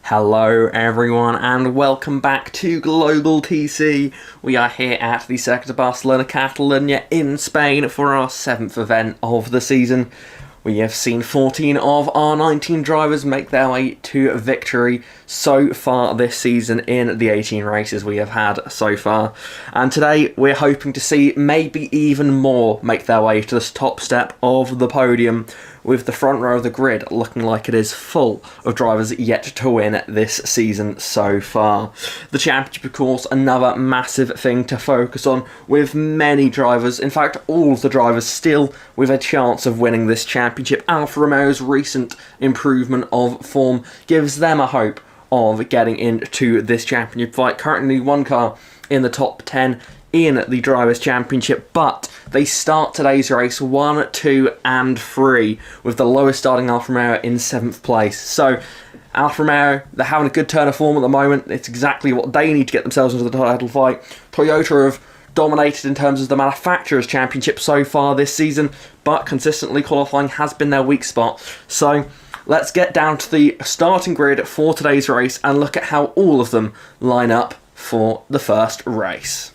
Hello everyone and welcome back to Global TC. We are here at the Circuit of Barcelona, Catalonia in Spain for our 7th event of the season. We have seen 14 of our 19 drivers make their way to victory so far this season in the 18 races we have had so far. And today we're hoping to see maybe even more make their way to the top step of the podium, with the front row of the grid looking like it is full of drivers yet to win this season so far. The championship, of course, another massive thing to focus on, with many drivers, in fact all of the drivers, still with a chance of winning this championship. Alfa Romeo's recent improvement of form gives them a hope of getting into this championship fight. Currently one car in the top 10 in the Drivers' Championship, but they start today's race 1, 2 and 3 with the lowest starting Alfa Romeo in 7th place. So Alfa Romeo, they're having a good turn of form at the moment. It's exactly what they need to get themselves into the title fight. Toyota have dominated in terms of the Manufacturers' Championship so far this season, but consistently qualifying has been their weak spot. So let's get down to the starting grid for today's race and look at how all of them line up for the first race.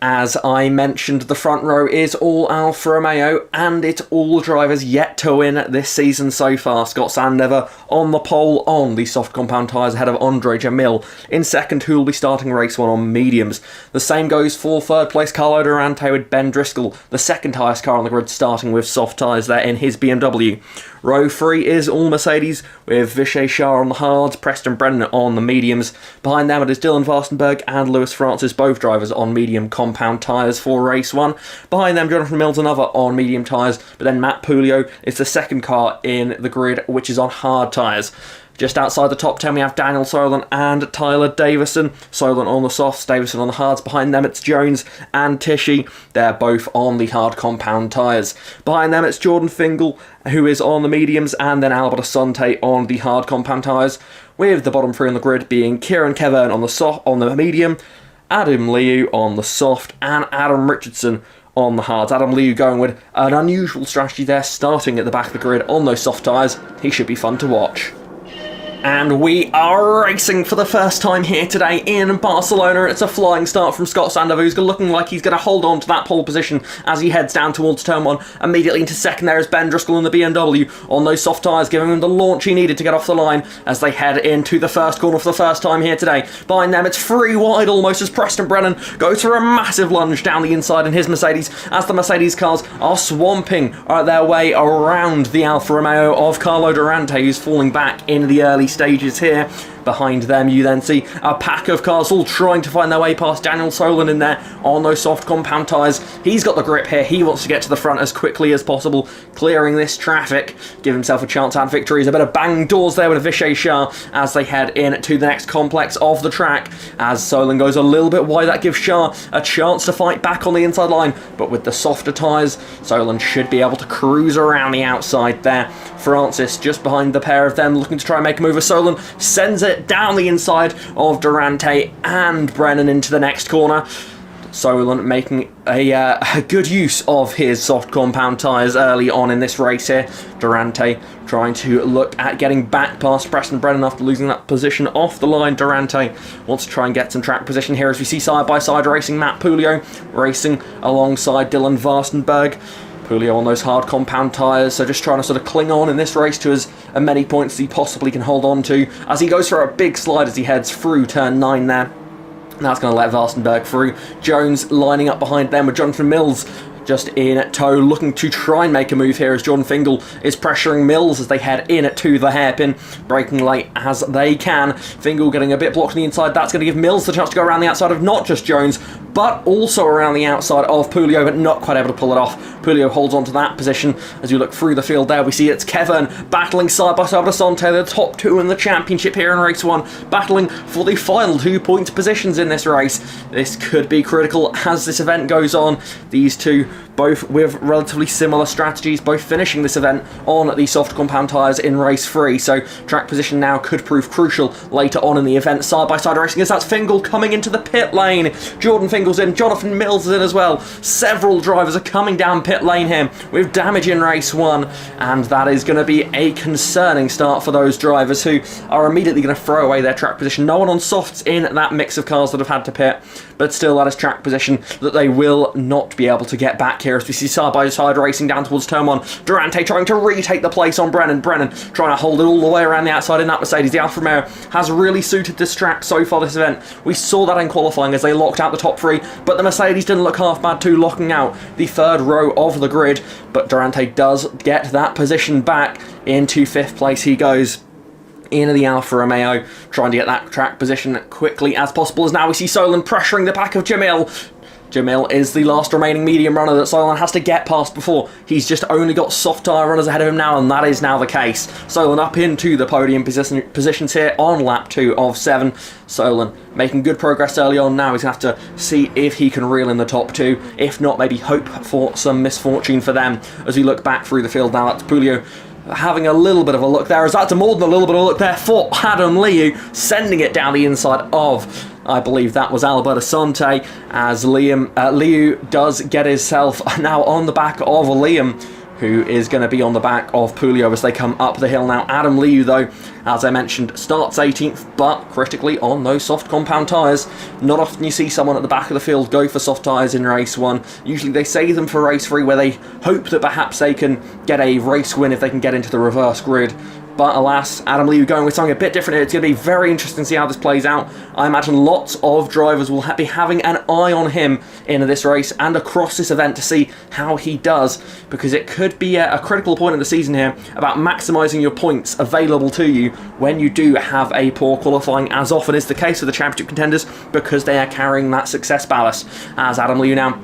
As I mentioned, the front row is all Alfa Romeo, and it's all drivers yet to win this season so far. Scott Sandever on the pole on the soft compound tyres ahead of Andre Jamil in second, who will be starting race 1 on mediums. The same goes for third place Carlo Durante, with Ben Driscoll, the second highest car on the grid, starting with soft tyres there in his BMW. Row 3 is all Mercedes, with Vishay Shah on the hards, Preston Brennan on the mediums. Behind them it is Dylan Varstenberg and Lewis Francis, both drivers on medium compound tyres for race 1. Behind them Jonathan Mills, another on medium tyres, but then Matt Pulio is the second car in the grid, which is on hard tyres. Just outside the top 10 we have Daniel Solon and Tyler Davison. Solon on the softs, Davison on the hards. Behind them it's Jones and Tishy. They're both on the hard compound tyres. Behind them it's Jordan Fingal, who is on the mediums, and then Albert Asante on the hard compound tyres, with the bottom 3 on the grid being Kieran Kevern on the medium, Adam Liu on the soft, and Adam Richardson on the hards. Adam Liu going with an unusual strategy there, starting at the back of the grid on those soft tyres. He should be fun to watch. And we are racing for the first time here today in Barcelona. It's a flying start from Scott Sandever, who's looking like he's going to hold on to that pole position as he heads down towards turn 1. Immediately into second there is Ben Driscoll in the BMW on those soft tyres, giving him the launch he needed to get off the line as they head into the first corner for the first time here today. Behind them it's free wide almost as Preston Brennan goes for a massive lunge down the inside in his Mercedes, as the Mercedes cars are swamping their way around the Alfa Romeo of Carlo Durante, who's falling back in the early stages here. Behind them you then see a pack of cars all trying to find their way past Daniel Solon in there on those soft compound tyres. He's got the grip here, he wants to get to the front as quickly as possible, clearing this traffic, give himself a chance at victory. There's a bit of bang doors there with Vishay Shah as they head in to the next complex of the track. As Solon goes a little bit wide, that gives Shah a chance to fight back on the inside line, but with the softer tyres Solon should be able to cruise around the outside there. Francis just behind the pair of them, looking to try and make a move as Solon sends it down the inside of Durante and Brennan into the next corner. Solon making a good use of his soft compound tyres early on in this race here. Durante trying to look at getting back past Preston Brennan after losing that position off the line. Durante wants to try and get some track position here as we see side by side racing Matt Pulio racing alongside Dylan Varstenberg. Pulio on those hard compound tyres, so just trying to sort of cling on in this race to as many points as he possibly can hold on to, as he goes for a big slide as he heads through turn 9 there. That's going to let Varstenberg through. Jones lining up behind them with Jonathan Mills just in tow, looking to try and make a move here as Jordan Fingal is pressuring Mills as they head in to the hairpin, braking late as they can. Fingal getting a bit blocked on the inside. That's going to give Mills the chance to go around the outside of not just Jones, but also around the outside of Pulio, but not quite able to pull it off. Pulio holds on to that position. As you look through the field there, we see it's Kevern battling side by side with Asante, the top 2 in the championship here in race 1, battling for the final 2-point positions in this race. This could be critical as this event goes on. These two both with relatively similar strategies, both finishing this event on the soft compound tyres in race 3, so track position now could prove crucial later on in the event. Side-by-side racing as that's Fingal coming into the pit lane. Jordan Fingal's in, Jonathan Mills is in as well. Several drivers are coming down pit lane here with damage in race 1, and that is going to be a concerning start for those drivers who are immediately going to throw away their track position. No one on softs in that mix of cars that have had to pit, but still that is track position that they will not be able to get back here as we see side-by-side racing down towards turn 1. Durante trying to retake the place on Brennan. Brennan trying to hold it all the way around the outside in that Mercedes. The Alfa Romeo has really suited this track so far this event. We saw that in qualifying as they locked out the top 3, but the Mercedes didn't look half bad too, locking out the 3rd row of the grid, but Durante does get that position back. Into 5th place he goes in the Alfa Romeo, trying to get that track position quickly as possible, as now we see Solon pressuring the back of Jamil. Jamil is the last remaining medium runner that Solon has to get past before. He's just only got soft tyre runners ahead of him now, and that is now the case. Solon up into the podium positions here on lap 2 of 7. Solon making good progress early on. Now he's going to have to see if he can reel in the top 2. If not, maybe hope for some misfortune for them as we look back through the field. Now that's Pulio having a little bit of a look there, as that's more than a little bit of a look there for Adam Liu, sending it down the inside of, I believe that was Albert Asante, as Liu does get himself now on the back of Liam, who is going to be on the back of Pulio as they come up the hill now. Adam Liu, though, as I mentioned, starts 18th, but critically on those soft compound tyres. Not often you see someone at the back of the field go for soft tyres in race 1. Usually they save them for race 3, where they hope that perhaps they can get a race win if they can get into the reverse grid. But alas, Adam Liu going with something a bit different here. It's going to be very interesting to see how this plays out. I imagine lots of drivers will be having an eye on him in this race and across this event to see how he does, because it could be a critical point in the season here about maximising your points available to you when you do have a poor qualifying, as often is the case with the championship contenders, because they are carrying that success ballast. As Adam Liu now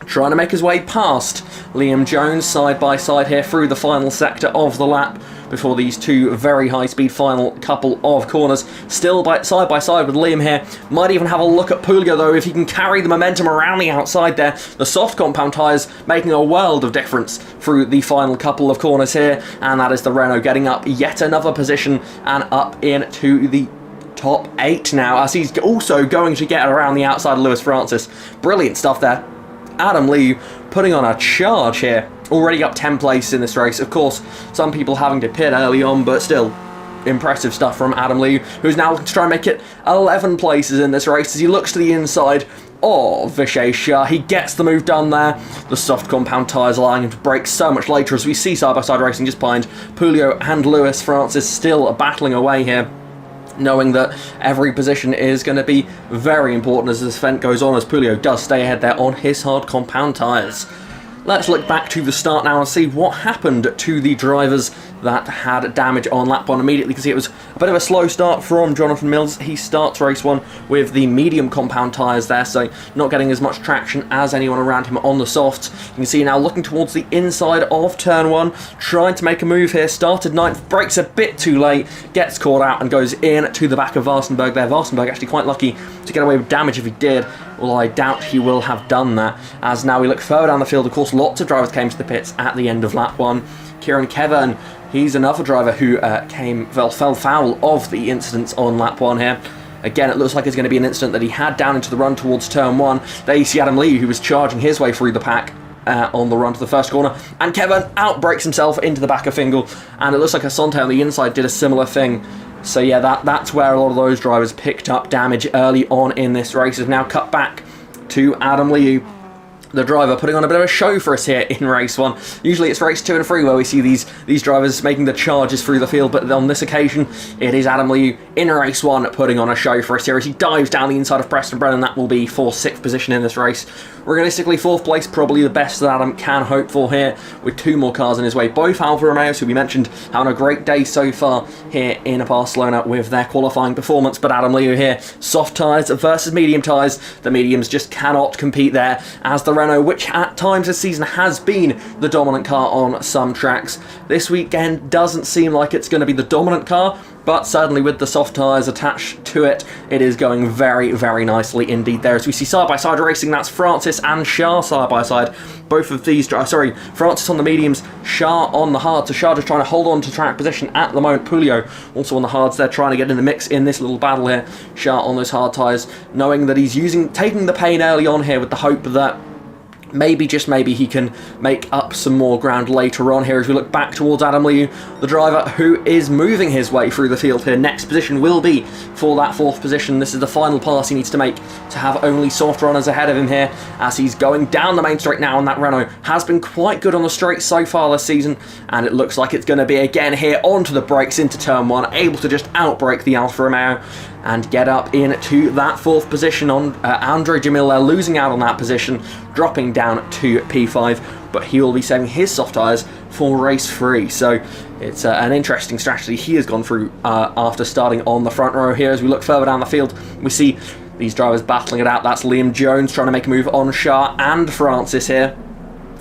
trying to make his way past Liam Jones side by side here through the final sector of the lap, before these two very high-speed final couple of corners. Still side by side with Liam here. Might even have a look at Pulio, though, if he can carry the momentum around the outside there. The soft compound tyres making a world of difference through the final couple of corners here, and that is the Renault getting up yet another position and up into the top 8 now, as he's also going to get around the outside of Lewis Francis. Brilliant stuff there. Adam Liu putting on a charge here. Already up 10 places in this race. Of course, some people having to pit early on, but still impressive stuff from Adam Liu, who's now looking to try and make it 11 places in this race as he looks to the inside of Vishay Shah. He gets the move done there. The soft compound tyres allowing him to brake so much later, as we see side-by-side racing just behind Pulio and Lewis Francis still battling away here, knowing that every position is going to be very important as this event goes on, as Pulio does stay ahead there on his hard compound tyres. Let's look back to the start now and see what happened to the drivers that had damage on lap 1 immediately, because it was a bit of a slow start from Jonathan Mills. He starts race 1 with the medium compound tyres there, so not getting as much traction as anyone around him on the softs. You can see now looking towards the inside of turn 1, trying to make a move here. Started 9th, brakes a bit too late, gets caught out and goes in to the back of Varstenberg there. Varstenberg actually quite lucky to get away with damage if he did, although I doubt he will have done that, as now we look further down the field. Of course, lots of drivers came to the pits at the end of lap 1. Kieran Kevin, he's another driver who fell foul of the incidents on lap 1 here. Again, it looks like it's going to be an incident that he had down into the run towards turn 1. There you see Adam Liu, who was charging his way through the pack on the run to the first corner, and Kevin outbrakes himself into the back of Fingal, and it looks like Asante on the inside did a similar thing. So yeah, that's where a lot of those drivers picked up damage early on in this race. Is now cut back to Adam Liu, the driver putting on a bit of a show for us here in race 1. Usually it's race 2 and 3 where we see these drivers making the charges through the field, but on this occasion it is Adam Liu in race 1 putting on a show for us here as he dives down the inside of Preston Brennan. That will be for 6th position in this race. Realistically, 4th place, probably the best that Adam can hope for here, with 2 more cars in his way. Both Alfa Romeos, who we mentioned, having a great day so far here in Barcelona with their qualifying performance, but Adam Liu here, soft tyres versus medium tyres. The mediums just cannot compete there, as the Renault, which at times this season has been the dominant car on some tracks, this weekend doesn't seem like it's going to be the dominant car, but certainly with the soft tyres attached to it, it is going very, very nicely indeed there. As we see side-by-side racing, that's Francis and Shah side-by-side. Both of these, Francis on the mediums, Shah on the hards. So Shah just trying to hold on to track position at the moment. Pulio also on the hards there, trying to get in the mix in this little battle here. Shah on those hard tyres, knowing that he's taking the pain early on here with the hope that maybe, just maybe, he can make up some more ground later on here as we look back towards Adam Liu, the driver who is moving his way through the field here. Next position will be for that 4th position. This is the final pass he needs to make to have only soft runners ahead of him here as he's going down the main straight now, and that Renault has been quite good on the straight so far this season, and it looks like it's going to be again here onto the brakes into turn 1, able to just outbrake the Alfa Romeo and get up into that 4th position. On Andre Jamil there, losing out on that position, dropping down to P5, but he will be saving his soft tyres for race 3. So it's an interesting strategy he has gone through after starting on the front row here. As we look further down the field, we see these drivers battling it out. That's Liam Jones trying to make a move on Shah and Francis here.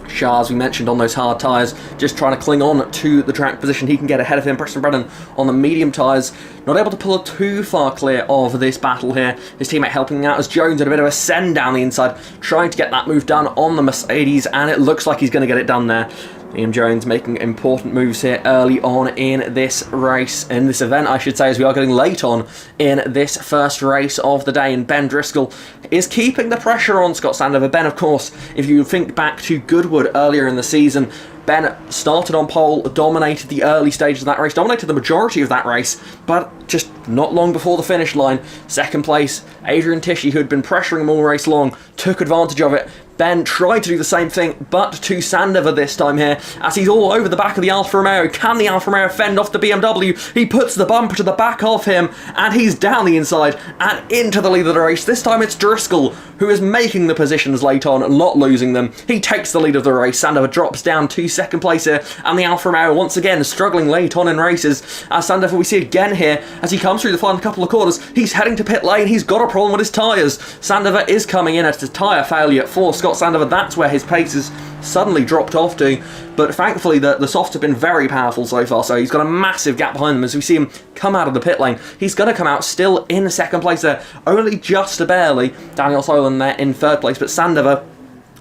Shah, as we mentioned, on those hard tyres, just trying to cling on to the track position he can get ahead of him. Preston Brennan on the medium tyres, not able to pull too far clear of this battle here. His teammate helping out as Jones at a bit of a send down the inside, trying to get that move done on the Mercedes, and it looks like he's going to get it done there. Liam Jones making important moves here early on in this race, in this event I should say, as we are getting late on in this first race of the day, and Ben Driscoll is keeping the pressure on Scott Sandover. Ben, of course, if you think back to Goodwood earlier in the season, Ben started on pole, dominated the early stages of that race, dominated the majority of that race, but just not long before the finish line, 2nd place, Adrian Tishy, who had been pressuring him all race long, took advantage of it. Ben tried to do the same thing, but to Sandover this time here, as he's all over the back of the Alfa Romeo. Can the Alfa Romeo fend off the BMW? He puts the bumper to the back of him, and he's down the inside and into the lead of the race. This time it's Driscoll who is making the positions late on, not losing them. He takes the lead of the race. Sandover drops down to 2nd place here, and the Alfa Romeo once again struggling late on in races. As Sandover we see again here, as he comes through the final couple of corners, he's heading to pit lane. He's got a problem with his tyres. Sandover is coming in at a tyre failure for Scott Sandover. That's where his pace has suddenly dropped off to, but thankfully the softs have been very powerful so far, so he's got a massive gap behind them as we see him come out of the pit lane. He's going to come out still in 2nd place there, only just barely. Daniel Solan there in 3rd place, but Sandover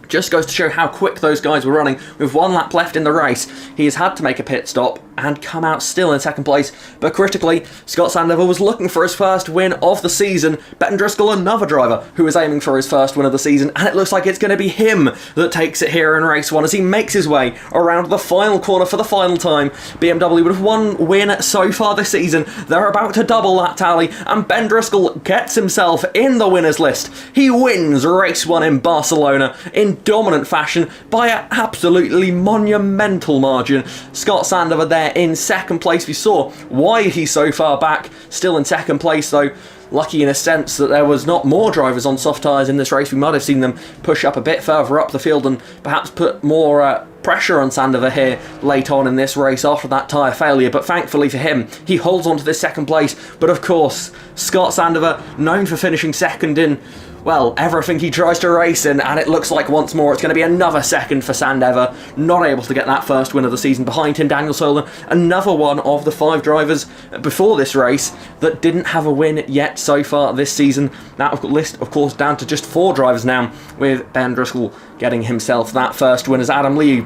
just goes to show how quick those guys were running. With 1 lap left in the race, he has had to make a pit stop and come out still in 2nd place. But critically, Scott Sandover was looking for his first win of the season. Ben Driscoll, another driver who is aiming for his first win of the season, and it looks like it's going to be him that takes it here in race 1 as he makes his way around the final corner for the final time. BMW with 1 win so far this season. They're about to double that tally, and Ben Driscoll gets himself in the winners list. He wins race 1 in Barcelona in dominant fashion by an absolutely monumental margin. Scott Sandover there in 2nd place. We saw why he's so far back, still in 2nd place though. Lucky in a sense that there was not more drivers on soft tyres in this race. We might have seen them push up a bit further up the field and perhaps put more pressure on Sandover here late on in this race after that tyre failure, but thankfully for him, he holds on to this 2nd place. But of course, Scott Sandover, known for finishing 2nd in, well, everything he tries to race in, and it looks like once more it's going to be another 2nd for Sandover, not able to get that first win of the season. Behind him, Daniel Solan, another one of the 5 drivers before this race that didn't have a win yet so far this season. That list, of course, down to just 4 drivers now, with Ben Driscoll getting himself that first win as Adam Liu,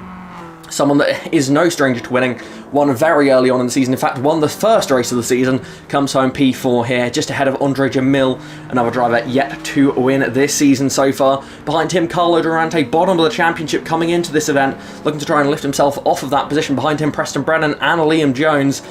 someone that is no stranger to winning, won very early on in the season. In fact, won the first race of the season, comes home P4 here, just ahead of Andre Jamil, another driver yet to win this season so far. Behind him, Carlo Durante, bottom of the championship coming into this event, looking to try and lift himself off of that position. Behind him, Preston Brennan and Liam Jones.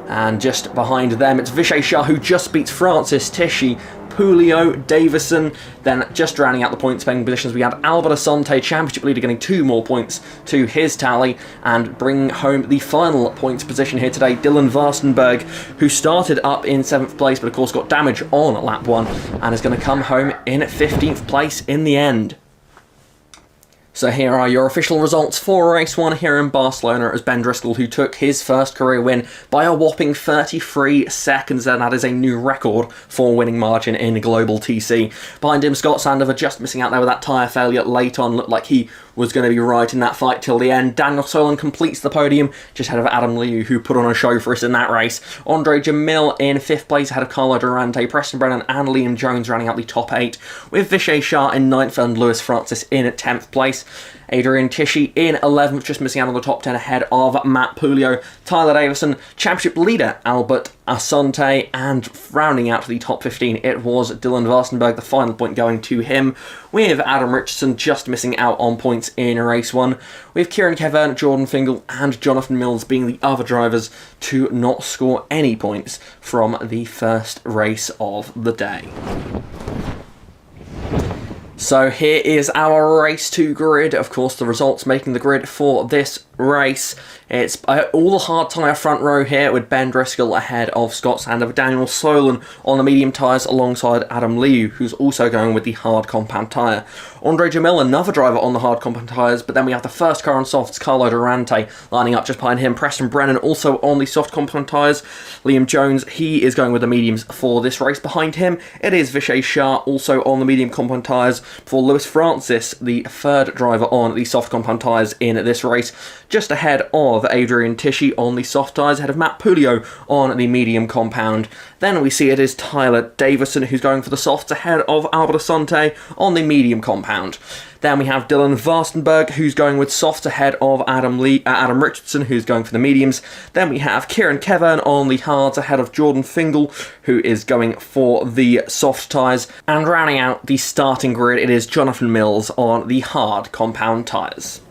And just behind them, it's Vishay Shah, who just beats Francis Tishy, Pulio, Davison. Then just rounding out the points paying positions, we had Albert Asante, championship leader, getting 2 more points to his tally, and bringing home the final points position here today, Dylan Varstenberg, who started up in 7th place, but of course got damage on lap 1, and is going to come home in 15th place in the end. So here are your official results for race 1 here in Barcelona, as Ben Driscoll, who took his first career win by a whopping 33 seconds, and that is a new record for winning margin in global TC. Behind him, Scott Sandover just missing out there with that tyre failure late on. Looked like he was going to be right in that fight till the end. Daniel Solon completes the podium, just ahead of Adam Liu, who put on a show for us in that race. Andre Jamil in 5th place, ahead of Carlo Durante, Preston Brennan and Liam Jones rounding out the top 8, with Vishay Shah in 9th and Lewis Francis in 10th place. Adrian Tishy in 11th, just missing out on the top 10 ahead of Matt Pulio. Tyler Davison, championship leader Albert Asante, and rounding out to the top 15, it was Dylan Varstenberg, the final point going to him, with Adam Richardson just missing out on points in race 1, with Kieran Kevin, Jordan Fingal and Jonathan Mills being the other drivers to not score any points from the first race of the day. So here is our race 2 grid. Of course, the results making the grid for this race. It's all the hard tyre front row here, with Ben Driscoll ahead of Scott Sander, Daniel Solon on the medium tyres alongside Adam Liu, who's also going with the hard compound tyre. Andre Jamil, another driver on the hard compound tyres, but then we have the first car on softs, Carlo Durante, lining up just behind him. Preston Brennan also on the soft compound tyres. Liam Jones, he is going with the mediums for this race. Behind him, it is Vishay Shah, also on the medium compound tyres, for Lewis Francis, the third driver on the soft compound tyres in this race, just ahead of Adrian Tishy on the soft tyres, ahead of Matt Pulio on the medium compound. Then we see it is Tyler Davison who's going for the softs, ahead of Albert Asante on the medium compound. Then we have Dylan Varstenberg, who's going with softs, ahead of Adam Richardson, who's going for the mediums. Then we have Kieran Kevin on the hards, ahead of Jordan Fingal, who is going for the soft tyres. And rounding out the starting grid, it is Jonathan Mills on the hard compound tyres.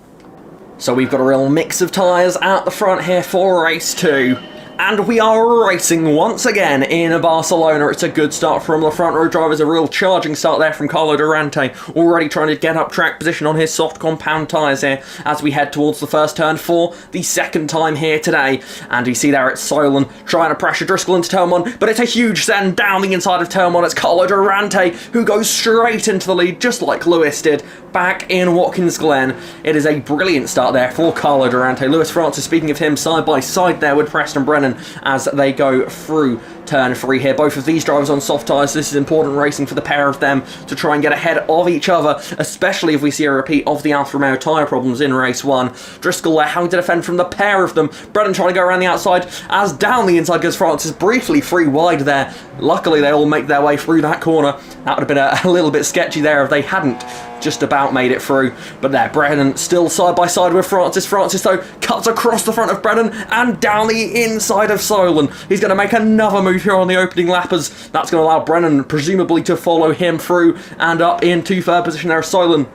So we've got a real mix of tyres out the front here for race 2. And we are racing once again in Barcelona. It's a good start from the front row drivers, a real charging start there from Carlo Durante, already trying to get up track position on his soft compound tyres here as we head towards the first turn for the second time here today. And you see there it's Solon trying to pressure Driscoll into turn 1, but it's a huge send down the inside of turn 1. It's Carlo Durante who goes straight into the lead, just like Lewis did back in Watkins Glen. It is a brilliant start there for Carlo Durante. Lewis Francis, speaking of him, side by side there with Preston Brennan as they go through turn 3 here. Both of these drivers on soft tyres. This is important racing for the pair of them to try and get ahead of each other, especially if we see a repeat of the Alfa Romeo tyre problems in race 1. Driscoll there having to defend from the pair of them. Brennan trying to go around the outside as down the inside goes Francis, briefly free wide there. Luckily they all make their way through that corner. That would have been a little bit sketchy there if they hadn't just about made it through. But there, Brennan still side by side with Francis. Francis, though, cuts across the front of Brennan and down the inside of Solon. He's going to make another move here on the opening lap, as that's going to allow Brennan presumably to follow him through and up into third position there. Solon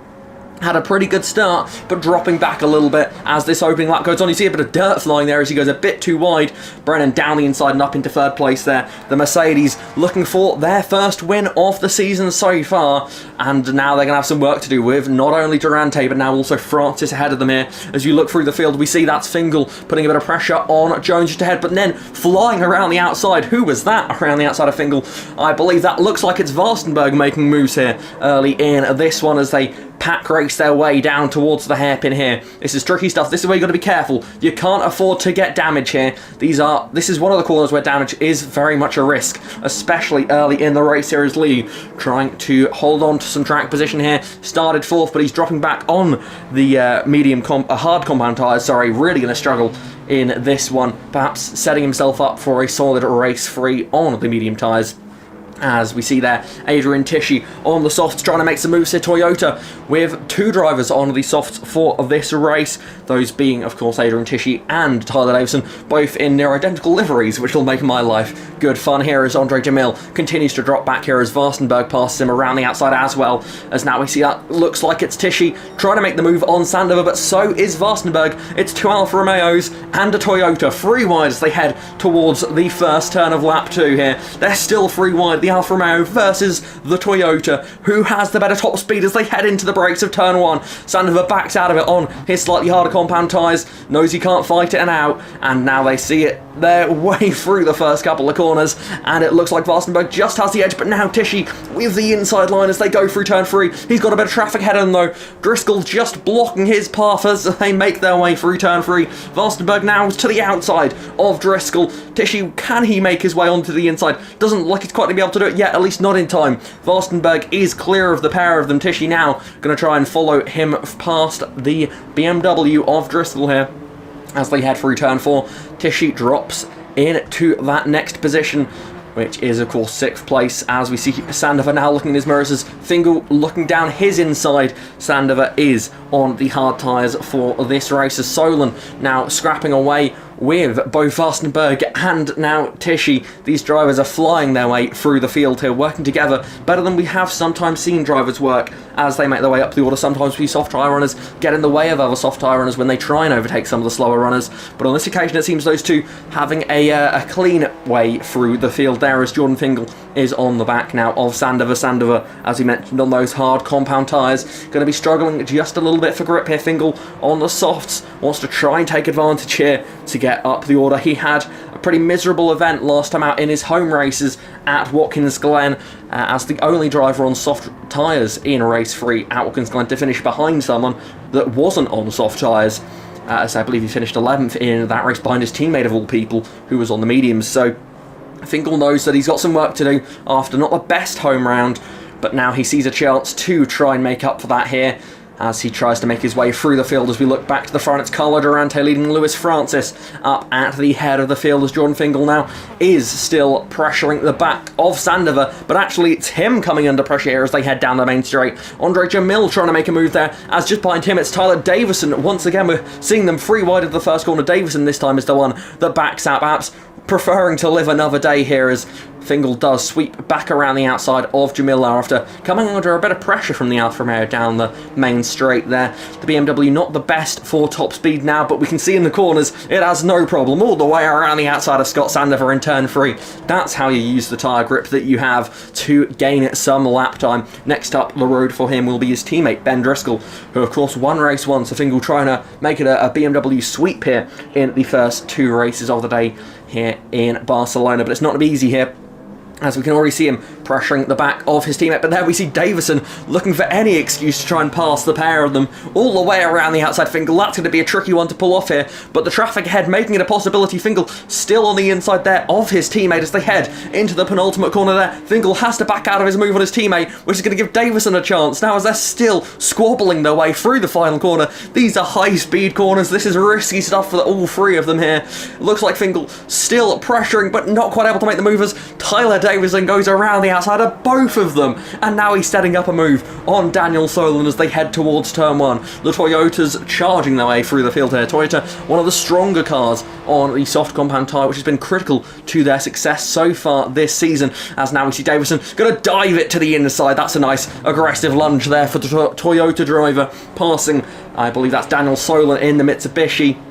had a pretty good start, but dropping back a little bit as this opening lap goes on. You see a bit of dirt flying there as he goes a bit too wide. Brennan down the inside and up into third place there. The Mercedes looking for their first win of the season so far, and now they're going to have some work to do with not only Durante, but now also Francis ahead of them here. As you look through the field, we see that's Fingal putting a bit of pressure on Jones just ahead, but then flying around the outside. Who was that around the outside of Fingal? I believe that looks like it's Varstenberg making moves here early in this one as they pack race their way down towards the hairpin here. This is tricky stuff. This is where you've got to be careful. You can't afford to get damage here. This is one of the corners where damage is very much a risk, especially early in the race here as Lee trying to hold on to some track position here. Started 4th, but he's dropping back on the hard compound tyres. Sorry, really going to struggle in this one. Perhaps setting himself up for a solid race 3 on the medium tyres. As we see there, Adrian Tishy on the softs trying to make some moves here. Toyota with 2 drivers on the softs for this race, those being of course Adrian Tishy and Tyler Davison, both in near identical liveries, which will make my life good fun here as Andre Jamil continues to drop back here as Varstenberg passes him around the outside as well, as now we see that looks like it's Tishy trying to make the move on Sandover, but so is Varstenberg. It's 2 Alfa Romeos and a Toyota, 3 wide as they head towards the first turn of lap 2 here. They're still 3 wide, the Alfa Romeo versus the Toyota. Who has the better top speed as they head into the brakes of turn 1? Sandover backs out of it on his slightly harder compound tyres, knows he can't fight it and out, and now they see it their way through the first couple of corners. corners, and it looks like Vastenberg just has the edge, but now Tishy with the inside line as they go through turn 3. He's got a bit of traffic ahead of him though. Driscoll just blocking his path as they make their way through turn 3. Vastenberg now to the outside of Driscoll. Tishy, can he make his way onto the inside? Doesn't look like he's quite going to be able to do it yet, at least not in time. Vastenberg is clear of the pair of them. Tishy now going to try and follow him past the BMW of Driscoll here as they head through turn 4. Tishy drops into that next position, which is of course 6th place, as we see Sandover now looking in his mirrors as Fingal looking down his inside. Sandover is on the hard tyres for this race as Solon now scrapping away with both Vastenberg and now Tishy. These drivers are flying their way through the field here, working together better than we have sometimes seen drivers work as they make their way up the order. Sometimes we soft tyre runners get in the way of other soft tyre runners when they try and overtake some of the slower runners, but on this occasion it seems those two having a clean way through the field there as Jordan Fingal is on the back now of Sandover. Sandover, as we mentioned, on those hard compound tyres, going to be struggling just a little bit for grip here. Fingal on the softs wants to try and take advantage here to get up the order. He had a pretty miserable event last time out in his home races at Watkins Glen as the only driver on soft tyres in race 3 at Watkins Glen to finish behind someone that wasn't on soft tyres. As I believe he finished 11th in that race behind his teammate of all people who was on the mediums. So Fingal knows that he's got some work to do after not the best home round, but now he sees a chance to try and make up for that here as he tries to make his way through the field. As we look back to the front, it's Carlo Durante leading Lewis Francis up at the head of the field as Jordan Fingal now is still pressuring the back of Sandover, but actually it's him coming under pressure here as they head down the main straight. Andre Jamil trying to make a move there, as just behind him it's Tyler Davison. Once again we're seeing them free wide of the first corner. Davison this time is the one that backs out, perhaps preferring to live another day here as Fingal does sweep back around the outside of Jamila after coming under a bit of pressure from the Alfa Romeo down the main straight there. The BMW not the best for top speed now, but we can see in the corners it has no problem all the way around the outside of Scott Sandover in turn 3. That's how you use the tyre grip that you have to gain some lap time. Next up the road for him will be his teammate Ben Driscoll, who of course won race 1, so Fingal trying to make it a BMW sweep here in the first 2 races of the day here in Barcelona, but it's not going to be easy here, as we can already see him pressuring the back of his teammate. But there we see Davison looking for any excuse to try and pass the pair of them all the way around the outside. Fingal, that's going to be a tricky one to pull off here, but the traffic ahead making it a possibility. Fingal still on the inside there of his teammate as they head into the penultimate corner there. Fingal has to back out of his move on his teammate, which is going to give Davison a chance now as they're still squabbling their way through the final corner. These are high speed corners. This is risky stuff for all 3 of them here. It looks like Fingal still pressuring but not quite able to make the move as Tyler Davison goes around the outside of both of them, and now he's setting up a move on Daniel Solon as they head towards turn 1. The Toyota's charging their way through the field here. Toyota, one of the stronger cars on the soft compound tyre, which has been critical to their success so far this season, as now we see Davison going to dive it to the inside. That's a nice aggressive lunge there for the Toyota driver, passing, I believe that's Daniel Solon in the Mitsubishi.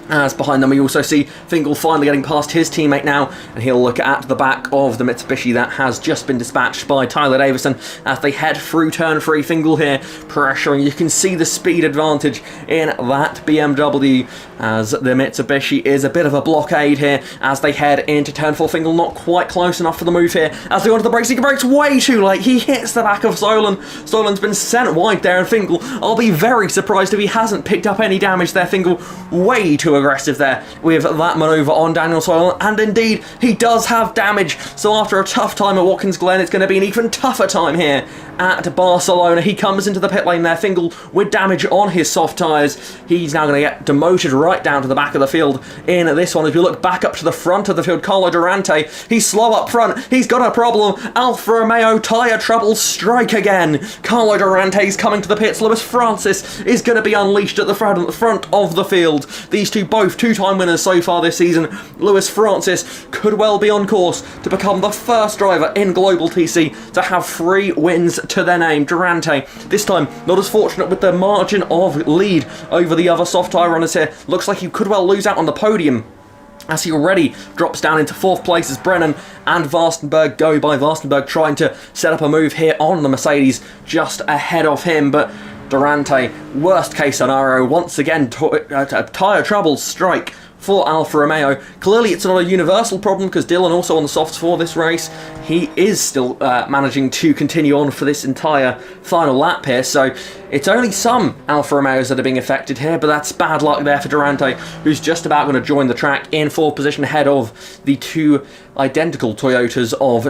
As behind them we also see Fingal finally getting past his teammate now, and he'll look at the back of the Mitsubishi that has just been dispatched by Tyler Davison as they head through turn 3. Fingal here pressuring. You can see the speed advantage in that BMW as the Mitsubishi is a bit of a blockade here as they head into turn 4. Fingal not quite close enough for the move here as they go onto the brakes. He brakes way too late. He hits the back of Solon. Solon's been sent wide there, and Fingal, I'll be very surprised if he hasn't picked up any damage there. Fingal way too aggressive there with that manoeuvre on Daniel Solon, and indeed he does have damage. So after a tough time at Watkins Glen, it's going to be an even tougher time here at Barcelona. He comes into the pit lane there, Fingal with damage on his soft tyres. He's now going to get demoted right down to the back of the field in this one. If you look back up to the front of the field, Carlo Durante, he's slow up front. He's got a problem. Alfa Romeo tyre trouble strike again. Carlo Durante's coming to the pits. Lewis Francis is going to be unleashed at the front of the field. These two both 2-time winners so far this season. Lewis Francis could well be on course to become the first driver in Global TC to have 3 wins to their name. Durante, this time not as fortunate with the margin of lead over the other soft tyre runners here. Looks like he could well lose out on the podium, as he already drops down into 4th place as Brennan and Vastenberg go by. Vastenberg trying to set up a move here on the Mercedes just ahead of him, but Durante, worst case scenario, once again tyre trouble strike for Alfa Romeo. Clearly it's not a universal problem because Dylan also on the softs for this race. He is still managing to continue on for this entire final lap here, so it's only some Alfa Romeos that are being affected here, but that's bad luck there for Durante, who's just about going to join the track in fourth position ahead of the two identical Toyotas of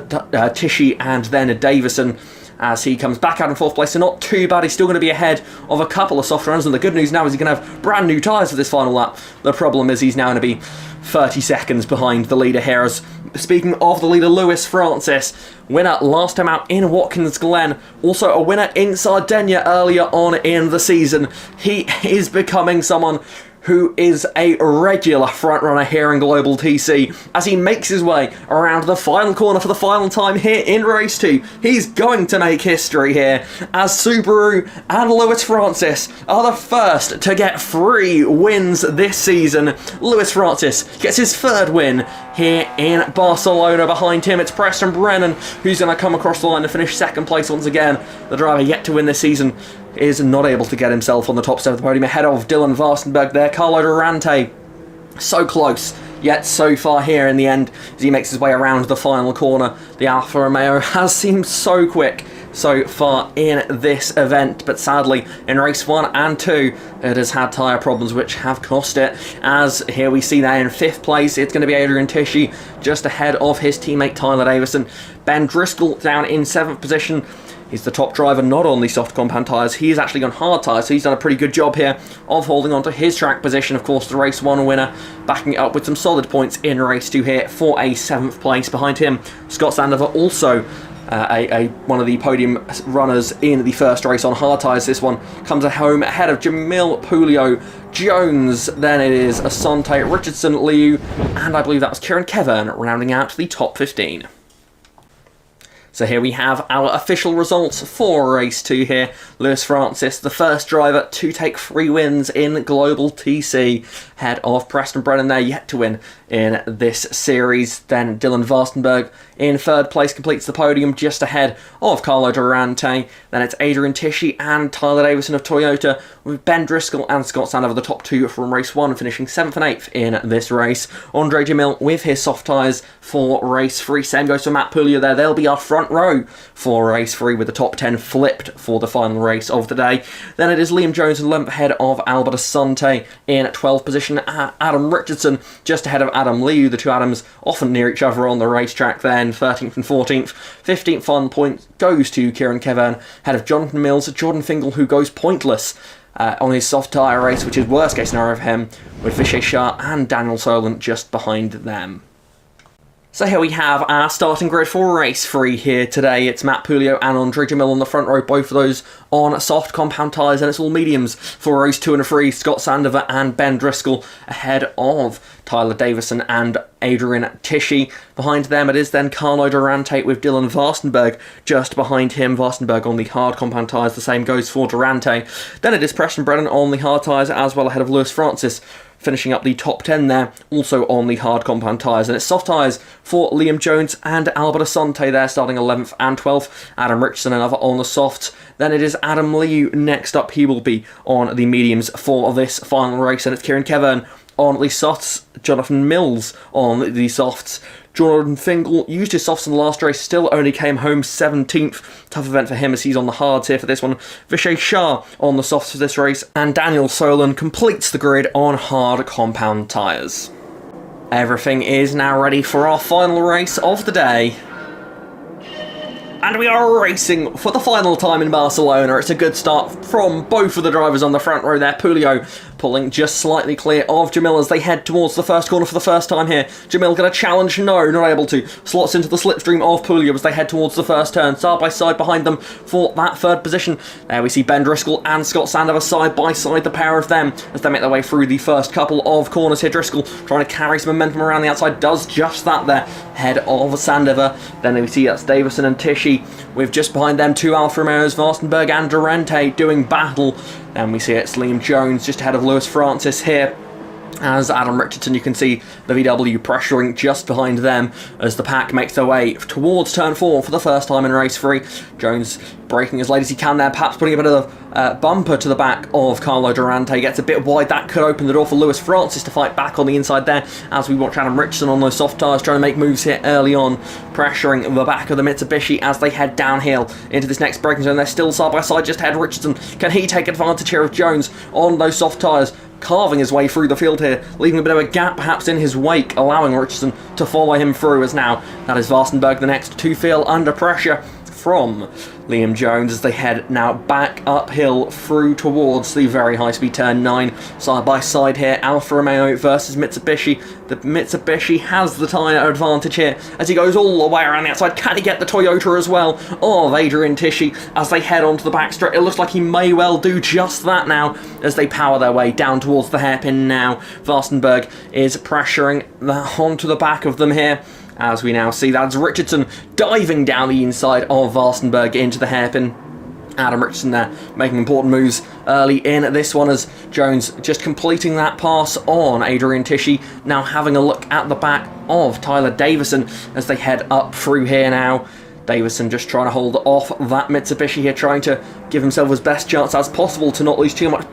Tichy and then Davison, as he comes back out in fourth place. So not too bad. He's still going to be ahead of a couple of soft runners, and the good news now is he's going to have brand new tyres for this final lap. The problem is he's now going to be 30 seconds behind the leader here. As speaking of the leader, Lewis Francis, winner last time out in Watkins Glen, also a winner in Sardinia earlier on in the season. He is becoming someone who is a regular frontrunner here in Global TC as he makes his way around the final corner for the final time here in race 2. He's going to make history here as Subaru and Lewis Francis are the first to get 3 wins this season. Lewis Francis gets his 3rd win here in Barcelona. Behind him it's Preston Brennan, who's going to come across the line and finish 2nd place once again. The driver yet to win this season is not able to get himself on the top 7 of the podium ahead of Dylan Varstenberg there. Carlo Durante, so close, yet so far here in the end as he makes his way around the final corner. The Alfa Romeo has seemed so quick so far in this event, but sadly in race 1 and 2 it has had tyre problems which have cost it, as here we see that in 5th place it's going to be Adrian Tichy just ahead of his teammate Tyler Davison. Ben Driscoll down in 7th position. He's the top driver not on the soft compound tyres, he's actually on hard tyres, so he's done a pretty good job here of holding on to his track position. Of course, the race 1 winner backing it up with some solid points in race 2 here for a 7th place. Behind him, Scott Sandover, also one of the podium runners in the first race on hard tyres. This one comes home ahead of Jamil Pulio Jones. Then it is Asante, Richardson, Liu, and I believe that was Kieran Kevern rounding out the top 15. So here we have our official results for race 2 here. Lewis Francis, the first driver to take 3 wins in Global TC, ahead of Preston Brennan there, yet to win in this series. Then Dylan Varstenberg in 3rd place completes the podium just ahead of Carlo Durante. Then it's Adrian Tichy and Tyler Davison of Toyota, with Ben Driscoll and Scott Sandover the top 2 from race 1, finishing 7th and 8th in this race. Andre Jamil with his soft tyres for race 3. Same goes for Matt Puglia there. They'll be our front row for race 3 with the top 10 flipped for the final race of the day. Then it is Liam Jones in 11th ahead of Albert Asante in 12th position. Adam Richardson just ahead of Adam Liu. The two Adams often near each other on the racetrack then. 13th and 14th. 15th final point goes to Kieran Kevern ahead of Jonathan Mills. Jordan Fingal, who goes pointless on his soft tyre race, which is worst case scenario for him, with Vishay Shah and Daniel Solon just behind them. So here we have our starting grid for race 3 here today. It's Matt Pulio and Andre Jamil on the front row, both of those on soft compound tyres, and it's all mediums for race 2 and 3. Scott Sandover and Ben Driscoll ahead of Tyler Davison and Adrian Tichy. Behind them it is then Carlo Durante with Dylan Varstenberg just behind him. Varstenberg on the hard compound tyres, the same goes for Durante. Then it is Preston Brennan on the hard tyres as well ahead of Lewis Francis, finishing up the top 10 there, also on the hard compound tyres. And it's soft tyres for Liam Jones and Albert Asante there, starting 11th and 12th. Adam Richardson another on the softs. Then it is Adam Liu next up. He will be on the mediums for this final race. And it's Kieran Kevern on the softs, Jonathan Mills on the softs. Jordan Fingal used his softs in the last race, still only came home 17th. Tough event for him as he's on the hards here for this one. Vishay Shah on the softs for this race, and Daniel Solon completes the grid on hard compound tyres. Everything is now ready for our final race of the day. And we are racing for the final time in Barcelona. It's a good start from both of the drivers on the front row there. Pulio pulling just slightly clear of Jamil as they head towards the first corner for the first time here. Jamil going to challenge? No, not able to. Slots into the slipstream of Pulio as they head towards the first turn. Side by side behind them for that 3rd position. There we see Ben Driscoll and Scott Sandover side by side, the pair of them, as they make their way through the first couple of corners here. Driscoll trying to carry some momentum around the outside, does just that there, head of Sandover. Then we see that's Davison and Tichy, with just behind them 2 Alfa Romeos, Varstenberg and Durante doing battle. Then we see it's Liam Jones just ahead of Lewis Francis here As Adam Richardson, you can see the VW pressuring just behind them as the pack makes their way towards turn 4 for the first time in race 3. Jones braking as late as he can there, perhaps putting a bit of bumper to the back of Carlo Durante. Gets a bit wide. That could open the door for Lewis Francis to fight back on the inside there, as we watch Adam Richardson on those soft tyres trying to make moves here early on, pressuring the back of the Mitsubishi as they head downhill into this next braking zone. They're still side by side just ahead. Richardson, can he take advantage here of Jones on those soft tyres? Carving his way through the field here, leaving a bit of a gap perhaps in his wake, allowing Richardson to follow him through, as now that is Vastenberg the next to feel under pressure from Liam Jones as they head now back uphill through towards the very high-speed turn 9. Side by side here, Alfa Romeo versus Mitsubishi. The Mitsubishi has the tyre advantage here as he goes all the way around the outside. Can he get the Toyota as well of Adrian Tisci as they head onto the back straight? It looks like he may well do just that now as they power their way down towards the hairpin now. Vastenberg is pressuring onto the back of them here, as we now see that's Richardson diving down the inside of Vastenberg into the hairpin. Adam Richardson there making important moves early in this one as Jones just completing that pass on Adrian Tisci. Now having a look at the back of Tyler Davison as they head up through here now. Davison just trying to hold off that Mitsubishi here, trying to give himself his best chance as possible to not lose too many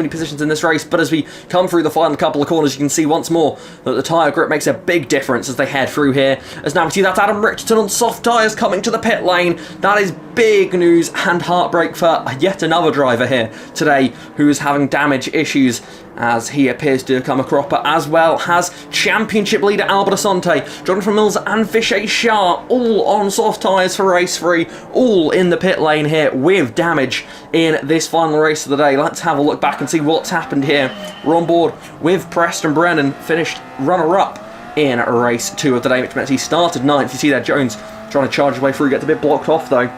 positions in this race. But as we come through the final couple of corners, you can see once more that the tyre grip makes a big difference as they head through here. As now we see that's Adam Richardson on soft tyres coming to the pit lane. That is big news and heartbreak for yet another driver here today who is having damage issues, as he appears to come a cropper, as well has championship leader Albert Asante, Jonathan Mills and Vishay Shah all on soft tyres for race 3, all in the pit lane here with damage in this final race of the day. Let's have a look back and see what's happened here. We're on board with Preston Brennan, finished runner-up in race 2 of the day, which meant he started 9th. You see there Jones trying to charge his way through, gets a bit blocked off though.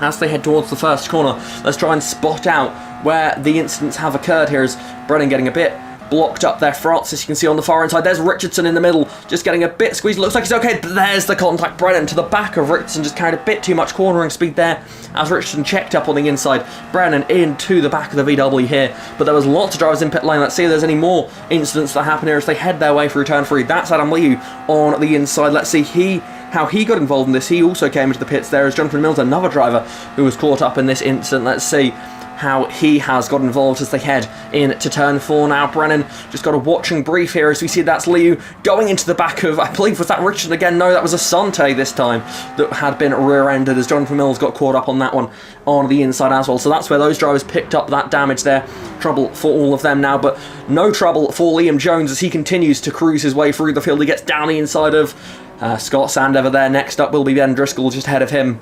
As they head towards the first corner, let's try and spot out where the incidents have occurred here, as Brennan getting a bit blocked up there. Francis, you can see on the far inside, there's Richardson in the middle, just getting a bit squeezed. Looks like he's okay, but there's the contact. Brennan to the back of Richardson, just carried a bit too much cornering speed there as Richardson checked up on the inside. Brennan into the back of the VW here, but there was lots of drivers in pit lane. Let's see if there's any more incidents that happen here as they head their way through turn 3. That's Adam Liu on the inside. Let's see how he got involved in this. He also came into the pits there as Jonathan Mills, another driver who was caught up in this incident. Let's see how he has got involved as they head into turn 4 now. Brennan just got a watching brief here as we see that's Liu going into the back of, I believe, was that Richardson again? No, that was Asante this time that had been rear-ended as Jonathan Mills got caught up on that one on the inside as well. So that's where those drivers picked up that damage there. Trouble for all of them now, but no trouble for Liam Jones as he continues to cruise his way through the field. He gets down the inside of Scott Sandover there. Next up will be Ben Driscoll just ahead of him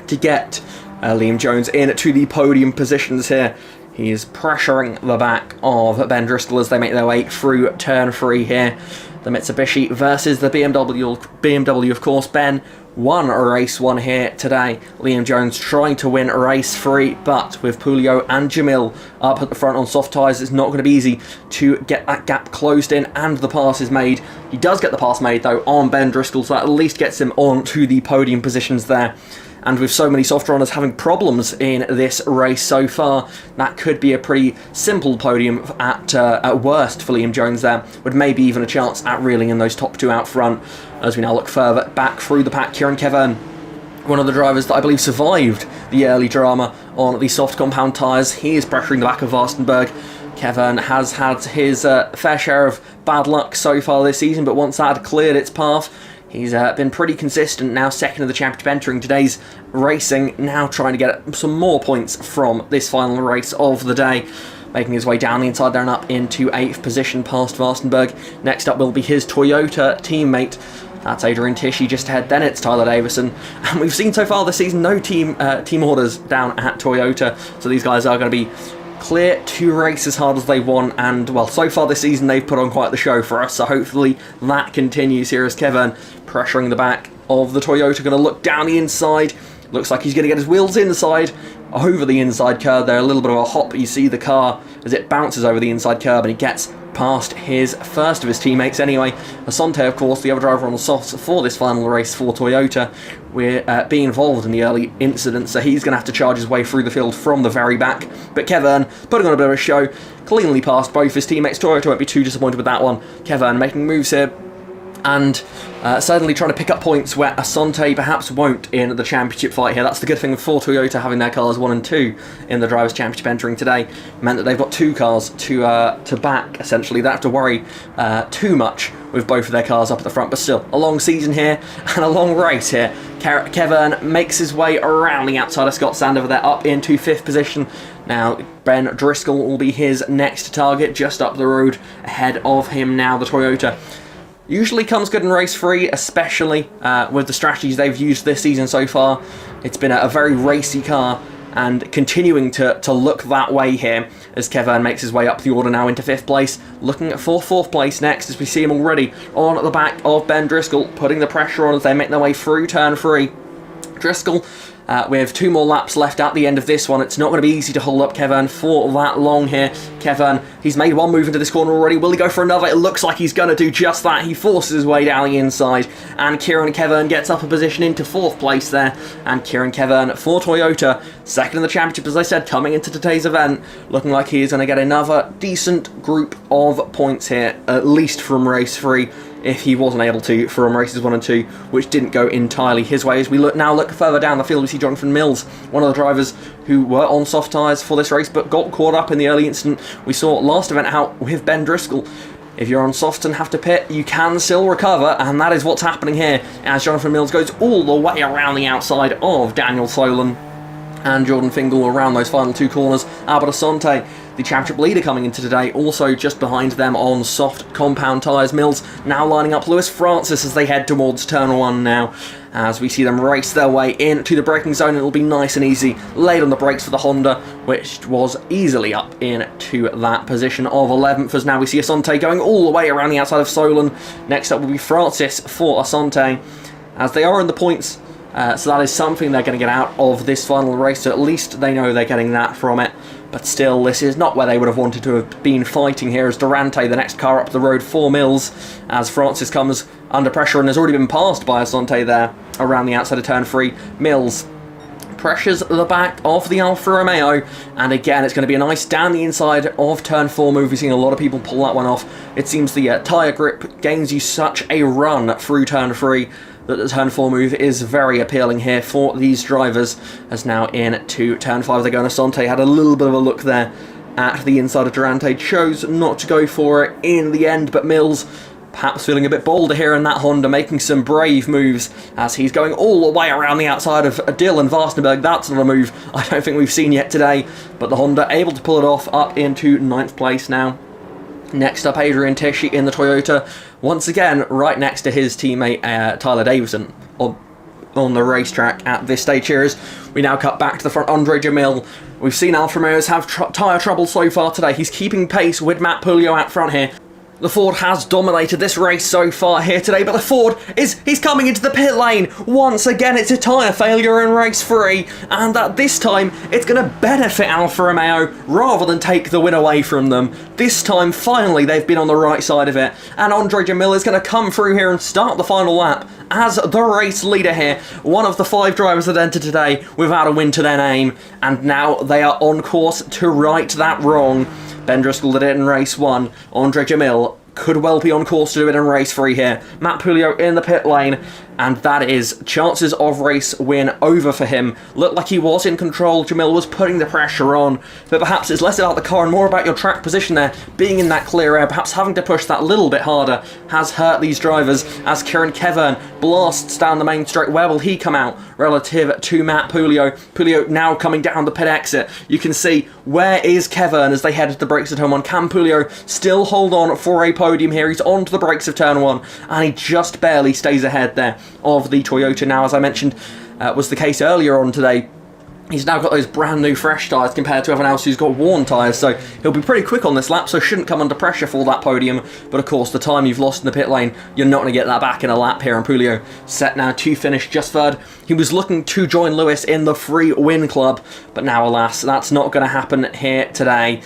to get Liam Jones in to the podium positions here. He is pressuring the back of Ben Driscoll as they make their way through turn 3 here. The Mitsubishi versus the BMW, of course. Ben won race 1 here today. Liam Jones trying to win race 3, but with Pulio and Jamil up at the front on soft tyres, it's not going to be easy to get that gap closed in and the pass is made. He does get the pass made though on Ben Driscoll, so that at least gets him on to the podium positions there. And with so many soft runners having problems in this race so far, that could be a pretty simple podium at worst for Liam Jones there, with maybe even a chance at reeling in those top 2 out front. As we now look further back through the pack, Kieran Kevern, one of the drivers that I believe survived the early drama on the soft compound tyres, he is pressuring the back of Vastenberg. Kevern has had his fair share of bad luck so far this season, but once that had cleared its path, he's been pretty consistent, now second of the championship entering today's racing, now trying to get some more points from this final race of the day. Making his way down the inside there and up into 8th position past Vastenberg. Next up will be his Toyota teammate. That's Adrian Tisci just ahead, then it's Tyler Davison. And we've seen so far this season no team orders down at Toyota, so these guys are going to be clear to race as hard as they want, and well, so far this season they've put on quite the show for us, so hopefully that continues here as Kevin pressuring the back of the Toyota, going to look down the inside. Looks like he's going to get his wheels inside over the inside curb there, a little bit of a hop. You see the car as it bounces over the inside curb and he gets past his first of his teammates anyway. Asante, of course, the other driver on the softs for this final race for Toyota, we're being involved in the early incident, so he's going to have to charge his way through the field from the very back. But Kevin, putting on a bit of a show, cleanly passed both his teammates. Toyota won't be too disappointed with that one. Kevin making moves here, and certainly trying to pick up points where Asante perhaps won't in the championship fight here. That's the good thing for Toyota having their cars 1 and 2 in the Drivers' Championship entering today. Meant that they've got 2 cars to back, essentially. They don't have to worry too much with both of their cars up at the front. But still, a long season here and a long race here. Kevin makes his way around the outside of Scott Sandover there, up into 5th position. Now, Ben Driscoll will be his next target, just up the road ahead of him now, the Toyota. Usually comes good in race 3, especially with the strategies they've used this season so far. It's been a very racy car, and continuing to look that way here as Kevin makes his way up the order now into 5th place, looking for 4th place next as we see him already on the back of Ben Driscoll, putting the pressure on as they make their way through turn 3. Driscoll, with 2 more laps left at the end of this one, it's not going to be easy to hold up Kevin for that long here. Kevin, he's made 1 move into this corner already. Will he go for another? It looks like he's going to do just that. He forces his way down the inside, and Kieran Kevin gets up a position into 4th place there. And Kieran Kevin for Toyota, 2nd in the championship, as I said, coming into today's event, looking like he is going to get another decent group of points here, at least from race 3. If he wasn't able to from races 1 and 2, which didn't go entirely his way. As we look further down the field, we see Jonathan Mills, one of the drivers who were on soft tyres for this race, but got caught up in the early incident we saw last event out with Ben Driscoll. If you're on soft and have to pit, you can still recover, and that is what's happening here, as Jonathan Mills goes all the way around the outside of Daniel Solon and Jordan Fingal around those final 2 corners. Albert Asante, the championship leader coming into today, also just behind them on soft compound tyres. Mills now lining up Lewis Francis as they head towards turn 1 now, as we see them race their way into the braking zone. It'll be nice and easy, laid on the brakes for the Honda, which was easily up into that position of 11th, as now we see Asante going all the way around the outside of Solon. Next up will be Francis for Asante, as they are in the points. So that is something they're going to get out of this final race, so at least they know they're getting that from it. But still, this is not where they would have wanted to have been fighting here, as Durante, the next car up the road for Mills, as Francis comes under pressure and has already been passed by Asante there around the outside of turn 3. Mills pressures the back of the Alfa Romeo, and again it's going to be a nice down the inside of turn 4 move. We've seen a lot of people pull that one off. It seems the tyre grip gains you such a run through turn 3 that the turn 4 move is very appealing here for these drivers, as now into turn 5 they go, and Asante had a little bit of a look there at the inside of Durante, chose not to go for it in the end, but Mills perhaps feeling a bit bolder here in that Honda, making some brave moves as he's going all the way around the outside of Dylan Vastenberg. That's not a move I don't think we've seen yet today, but the Honda able to pull it off up into 9th place now. Next up, Adrian Tisci in the Toyota, once again right next to his teammate Tyler Davison on the racetrack at this stage here. As we now cut back to the front, Andre Jamil. We've seen Alfa Romeos have tyre trouble so far today. He's keeping pace with Matt Pulio out front here. The Ford has dominated this race so far here today, but the Ford he's coming into the pit lane. Once again, it's a tyre failure in race 3, and that this time it's going to benefit Alfa Romeo rather than take the win away from them. This time, finally, they've been on the right side of it, and Andre Jamil is going to come through here and start the final lap as the race leader here. One of the 5 drivers that entered today without a win to their name, and now they are on course to right that wrong. Ben Driscoll did it in race 1. Andre Jamil could well be on course to do it in race 3 here. Matt Pulio in the pit lane, and that is chances of race win over for him. Looked like he was in control. Jamil was putting the pressure on, but perhaps it's less about the car and more about your track position there, being in that clear air. Perhaps having to push that little bit harder has hurt these drivers, as Kieran Kevin blasts down the main straight. Where will he come out relative to Matt Pulio? Pulio now coming down the pit exit. You can see where is Kevin as they head to the brakes of turn 1. Can Pulio still hold on for a podium here? He's onto the brakes of turn 1, and he just barely stays ahead there of the Toyota. Now, as I mentioned, was the case earlier on today, he's now got those brand new fresh tyres compared to everyone else who's got worn tyres, so he'll be pretty quick on this lap, so shouldn't come under pressure for that podium. But of course, the time you've lost in the pit lane, you're not going to get that back in a lap here, and Pulio set now to finish just third. He was looking to join Lewis in the free win club, but now alas, that's not going to happen here today.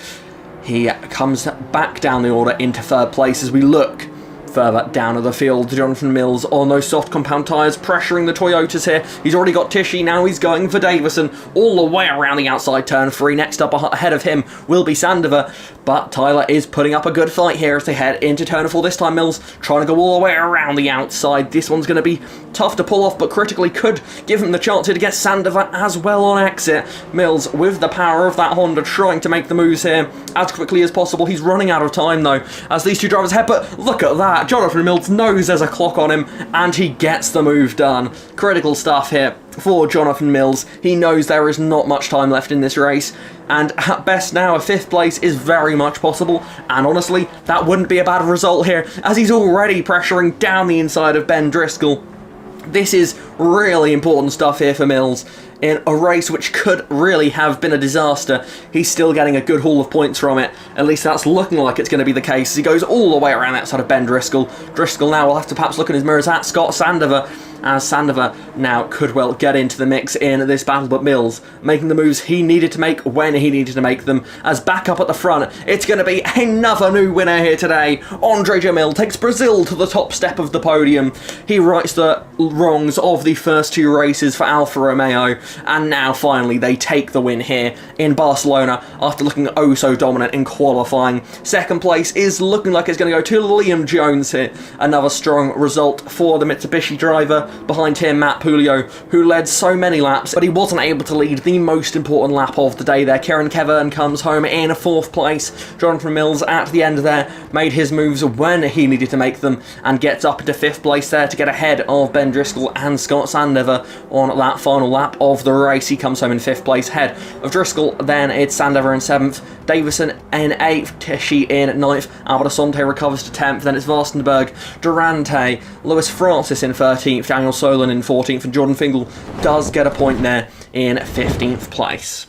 He comes back down the order into third place as we look further down of the field. Jonathan Mills on those soft compound tyres, pressuring the Toyotas here. He's already got Tishy, now he's going for Davison all the way around the outside turn 3. Next up ahead of him will be Sandover, but Tyler is putting up a good fight here as they head into turn 4. This time Mills trying to go all the way around the outside. This one's going to be tough to pull off, but critically could give him the chance here to get Sandover as well on exit. Mills with the power of that Honda trying to make the moves here as quickly as possible. He's running out of time though as these two drivers head, but look at that. Jonathan Mills knows there's a clock on him and he gets the move done. Critical stuff here for Jonathan Mills. He knows there is not much time left in this race, and at best now a 5th place is very much possible, and honestly that wouldn't be a bad result here as he's already pressuring down the inside of Ben Driscoll. This is really important stuff here for Mills. In a race which could really have been a disaster, he's still getting a good haul of points from it. At least that's looking like it's going to be the case as he goes all the way around that side of Ben Driscoll. Driscoll now will have to perhaps look in his mirrors at Scott Sandover, as Sandover now could well get into the mix in this battle, but Mills making the moves he needed to make when he needed to make them, as back up at the front it's going to be another new winner here today. Andre Jamil takes Brazil to the top step of the podium. He rights the wrongs of the first 2 races for Alfa Romeo, and now finally they take the win here in Barcelona after looking oh so dominant in qualifying. 2nd place is looking like it's going to go to Liam Jones here. Another strong result for the Mitsubishi driver. Behind him, Matt Pulio, who led so many laps, but he wasn't able to lead the most important lap of the day there. Kieran Kevern comes home in 4th place. Jonathan Mills at the end there made his moves when he needed to make them and gets up into 5th place there to get ahead of Ben Driscoll and Scott Sandover on that final lap of the race. He comes home in 5th place ahead of Driscoll. Then it's Sandover in 7th, Davison in 8th, Tishy in 9th, Albert Asante recovers to 10th, then it's Vastenberg, Durante, Lewis Francis in 13th, Daniel Solon in 14th, and Jordan Fingal does get a point there in 15th place.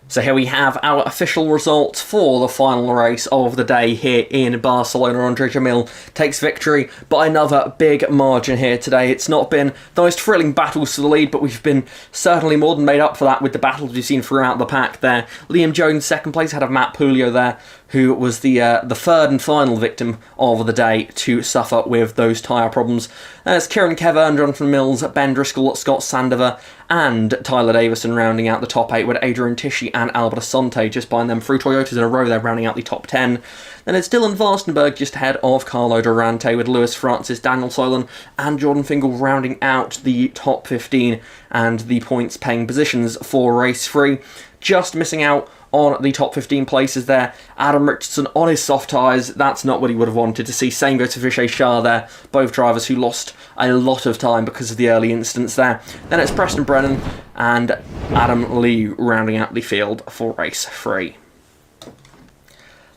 So here we have our official results for the final race of the day here in Barcelona. Andre Jamil takes victory by another big margin here today. It's not been the most thrilling battles for the lead, but we've been certainly more than made up for that with the battles we've seen throughout the pack there. Liam Jones 2nd place ahead of Matt Pulio there, who was the 3rd and final victim of the day to suffer with those tyre problems. There's Kieran Kevern, Jonathan Mills, Ben Driscoll, Scott Sandover, and Tyler Davison rounding out the top 8, with Adrian Tishy and Albert Asante just behind them. 3 Toyotas in a row there rounding out the top 10. Then it's Dylan Vastenberg just ahead of Carlo Durante, with Lewis Francis, Daniel Solon and Jordan Fingal rounding out the top 15 and the points paying positions for race 3. Just missing out on the top 15 places there, Adam Richardson on his soft tyres. That's not what he would have wanted to see. Same goes to Vishay Shah there, both drivers who lost a lot of time because of the early incidents there. Then it's Preston Brennan and Adam Lee rounding out the field for race 3.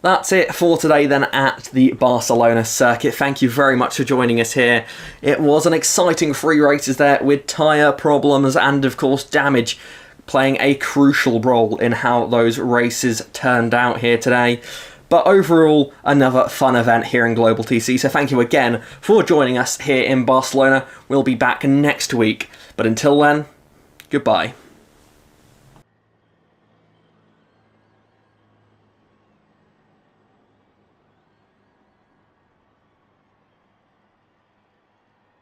That's it for today then at the Barcelona circuit. Thank you very much for joining us here. It was an exciting 3 races there, with tyre problems and of course damage playing a crucial role in how those races turned out here today. But overall, another fun event here in Global TC, so thank you again for joining us here in Barcelona. We'll be back next week, but until then, goodbye.